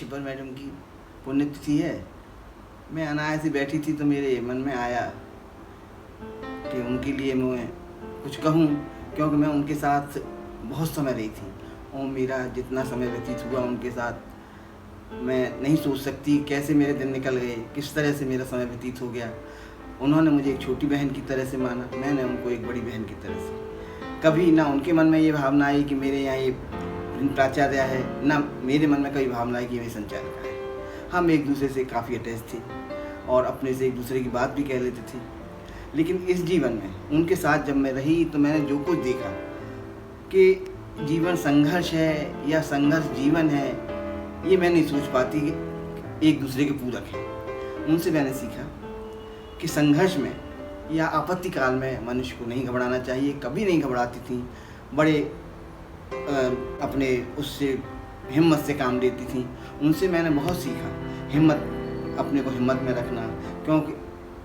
छिपर madam की पुण्यतिथि है। मैं अनायास ही बैठी थी तो मेरे मन में आया कि उनके लिए मैं कुछ कहूँ, क्योंकि मैं उनके साथ बहुत समय रही थी और मेरा जितना समय व्यतीत हुआ उनके साथ मैं नहीं सोच सकती कैसे मेरे दिन निकल गए, किस तरह से मेरा समय व्यतीत हो गया। उन्होंने मुझे एक छोटी बहन की तरह से माना, मैंने उनको एक बड़ी बहन की तरह से। कभी ना उनके मन में ये भावना आई कि मेरे यहाँ ये प्राचार्य है, ना मेरे मन में कभी भावना आई कि मेरी संचालिका है। हम एक दूसरे से काफ़ी अटैच थे और अपने से एक दूसरे की बात भी कह लेते थे। लेकिन इस जीवन में उनके साथ जब मैं रही तो मैंने जो कुछ देखा कि जीवन संघर्ष है या संघर्ष जीवन है, ये मैं नहीं सोच पाती कि एक दूसरे के पूरक हैं। उनसे मैंने सीखा कि संघर्ष में या आपत्ति काल में मनुष्य को नहीं घबराना चाहिए। कभी नहीं घबराती थी, बड़े अपने उससे हिम्मत से काम लेती थी। उनसे मैंने बहुत सीखा हिम्मत, अपने को हिम्मत में रखना, क्योंकि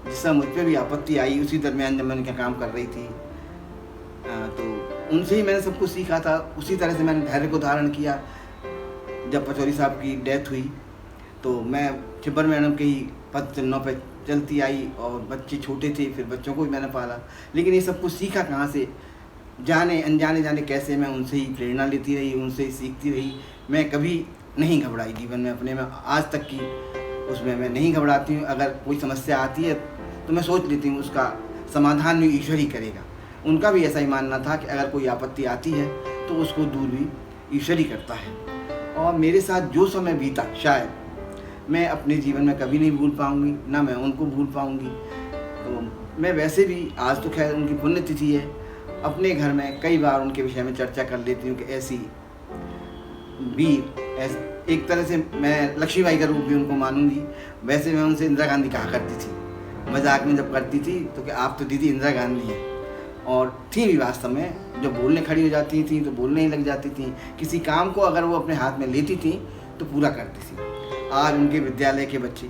जिस समय मुझ पर भी आपत्ति आई उसी दरमियान जब मैंने क्या काम कर रही थी तो उनसे ही मैंने सब कुछ सीखा था। उसी तरह से मैंने धैर्य को धारण किया। जब पचौरी साहब की डेथ हुई तो मैं छिब्बर मैडम के ही पद चिन्हों पर चलती आई और बच्चे छोटे थे, फिर बच्चों को भी मैंने पाला। लेकिन ये सब कुछ सीखा कहाँ से, जाने अनजाने जाने कैसे मैं उनसे ही प्रेरणा लेती रही, उनसे ही सीखती रही। मैं कभी नहीं घबराई जीवन में अपने में, आज तक की उसमें मैं नहीं घबराती हूँ। अगर कोई समस्या आती है तो मैं सोच लेती हूँ उसका समाधान भी ईश्वर ही करेगा। उनका भी ऐसा ही मानना था कि अगर कोई आपत्ति आती है तो उसको दूर भी ईश्वर ही करता है। और मेरे साथ जो समय बीता शायद मैं अपने जीवन में कभी नहीं भूल पाऊँगी, ना मैं उनको भूल पाऊँगी। तो मैं वैसे भी, आज तो खैर उनकी पुण्यतिथि है, अपने घर में कई बार उनके विषय में चर्चा कर लेती हूँ कि ऐसी वीर, एक तरह से मैं लक्ष्मीबाई का रूप भी उनको मानूंगी। वैसे मैं उनसे इंदिरा गांधी कहा करती थी, मजाक में जब करती थी तो कि आप तो दीदी इंदिरा गांधी हैं। और थी भी वास्तव में, जब बोलने खड़ी हो जाती थी तो बोलने ही लग जाती थी। किसी काम को अगर वो अपने हाथ में लेती थी तो पूरा करती थी। आज उनके विद्यालय के बच्चे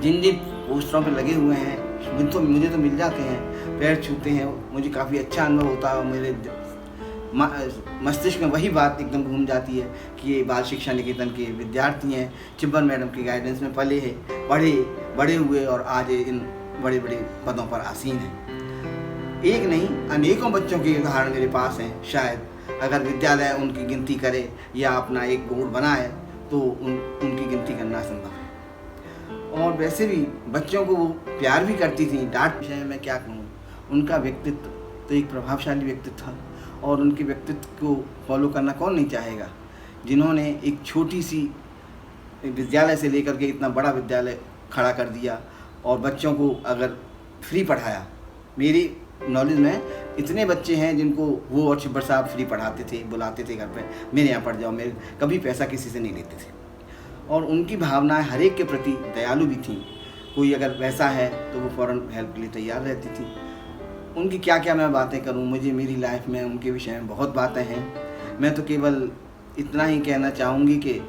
जिन जिन पोस्टरों पर लगे हुए हैं मुझे तो मिल जाते हैं, पैर छूते हैं, मुझे काफ़ी अच्छा अनुभव होता है। और मेरे मस्तिष्क में वही बात एकदम घूम जाती है कि ये बाल शिक्षा निकेतन के विद्यार्थी हैं, छिब्बर मैडम की गाइडेंस में पले हैं, बड़े हुए और आज इन बड़े बड़े पदों पर आसीन हैं। एक नहीं अनेकों बच्चों के उदाहरण मेरे पास हैं। शायद अगर विद्यालय उनकी गिनती करे या अपना एक बोर्ड बनाए तो उनकी गिनती करना संभव है। और वैसे भी बच्चों को वो प्यार भी करती थी। डांट विषय में मैं क्या कहूँ, उनका व्यक्तित्व तो एक प्रभावशाली व्यक्तित्व था और उनके व्यक्तित्व को फॉलो करना कौन नहीं चाहेगा, जिन्होंने एक छोटी सी विद्यालय से लेकर के इतना बड़ा विद्यालय खड़ा कर दिया और बच्चों को अगर फ्री पढ़ाया। मेरी नॉलेज में इतने बच्चे हैं जिनको वो और छिब्बर साहब फ्री पढ़ाते थे, बुलाते थे घर पे, मेरे यहाँ पढ़ जाओ, मेरे कभी पैसा किसी से नहीं लेते थे। और उनकी भावनाएं हर एक के प्रति दयालु भी थी। कोई अगर वैसा है तो वो फ़ौरन हेल्प के लिए तैयार रहती थी। उनकी क्या क्या मैं बातें करूं, मुझे मेरी लाइफ में उनके विषय में बहुत बातें हैं। मैं तो केवल इतना ही कहना चाहूँगी कि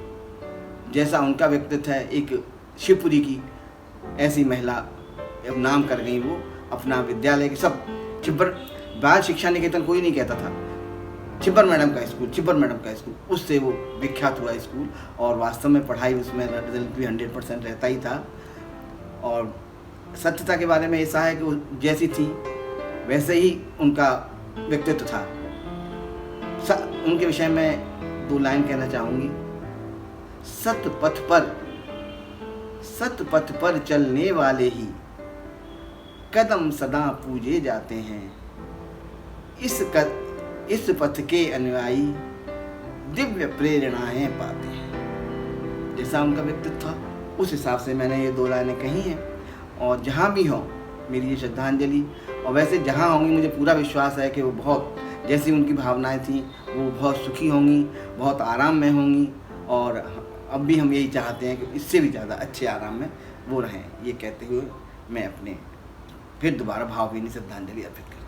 जैसा उनका व्यक्तित्व है, एक शिवपुरी की ऐसी महिला अब नाम कर गई। वो अपना विद्यालय के सब छिब्बर बाल शिक्षा निकेतन कोई नहीं कहता था, छिब्बर मैडम का स्कूल, उससे वो विख्यात हुआ स्कूल। और वास्तव में पढ़ाई उसमें रिजल्ट भी 100% रहता ही था। और सत्यता के बारे में ऐसा है कि वो जैसी थी वैसे ही उनका व्यक्तित्व था। उनके विषय में 2 लाइन कहना चाहूँगी। सत पथ पर चलने वाले ही कदम सदा पूजे जाते हैं। इस पथ के अनुयायी दिव्य प्रेरणाएं पाते हैं। जैसा उनका व्यक्तित्व था उस हिसाब से मैंने ये 2 लाइनें कही हैं। और जहाँ भी हो मेरी ये श्रद्धांजलि। और वैसे जहाँ होंगी मुझे पूरा विश्वास है कि वो बहुत, जैसी उनकी भावनाएं थी, वो बहुत सुखी होंगी, बहुत आराम में होंगी। और अब भी हम यही चाहते हैं कि इससे भी ज़्यादा अच्छे आराम में वो रहें। ये कहते हुए मैं अपने फिर दोबारा भावभीनी श्रद्धांजलि अर्पित करता हूँ।